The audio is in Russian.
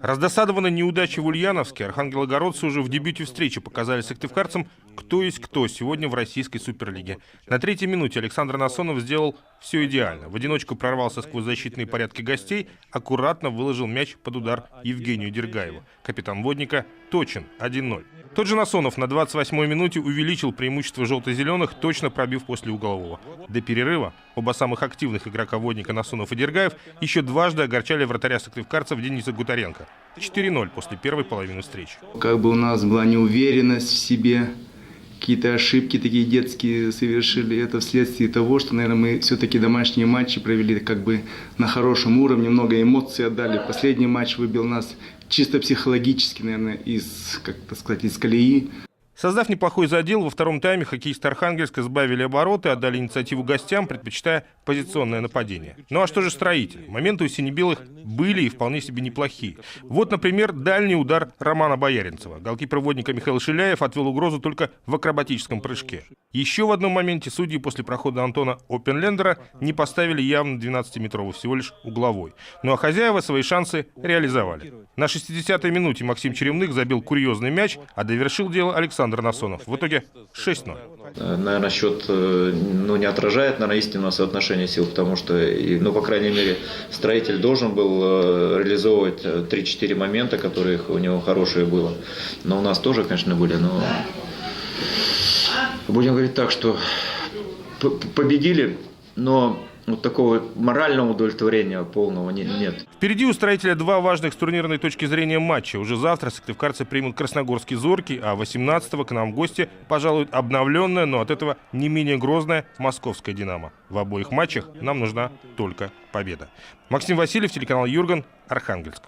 Раздосадованные неудачей в Ульяновске, архангелогородцы уже в дебюте встречи показали сыктывкарцам, кто есть кто сегодня в российской суперлиге. На третьей минуте Александр Насонов сделал все идеально. В одиночку прорвался сквозь защитные порядки гостей, аккуратно выложил мяч под удар Евгению Дергаеву. Капитан водника точен, 1-0. Тот же Насонов на 28-й минуте увеличил преимущество желто-зеленых, точно пробив после углового. До перерыва оба самых активных игрока водника Насонов и Дергаев еще дважды огорчали вратаря сыктывкарцев Дениса Гутаренко. 4-0 после первой половины встречи. Как бы у нас была неуверенность в себе, какие-то ошибки такие детские совершили. Это вследствие того, что, наверное, мы все-таки домашние матчи провели как бы на хорошем уровне, много эмоций отдали. Последний матч выбил нас чисто психологически, наверное, из колеи. Создав неплохой задел, во втором тайме хоккеисты Архангельска сбавили обороты, отдали инициативу гостям, предпочитая позиционное нападение. Ну а что же строитель? Моменты у сине-белых были и вполне себе неплохие. Вот, например, дальний удар Романа Бояринцева. Голкипер водника Михаил Шиляев отвел угрозу только в акробатическом прыжке. Еще в одном моменте судьи после прохода Антона Оппенлендера не поставили явно 12-метровый, всего лишь угловой. Ну а хозяева свои шансы реализовали. На 60-й минуте Максим Черемных забил курьезный мяч, а довершил дело Александр Насонов. В итоге 6-0. Наверное, счет не отражает, наверное, истинного соотношения сил, потому что, по крайней мере, строитель должен был реализовывать 3-4 момента, которые у него хорошие было. Но у нас тоже, конечно, были, но будем говорить так, что победили, но вот такого морального удовлетворения полного нет. Впереди у строителя два важных с турнирной точки зрения матча. Уже завтра сыктывкарцы примут красногорский «Зоркий», а 18-го к нам в гости пожалуют обновленная, но от этого не менее грозная московская «Динамо». В обоих матчах нам нужна только победа. Максим Васильев, телеканал «Юрган», Архангельск.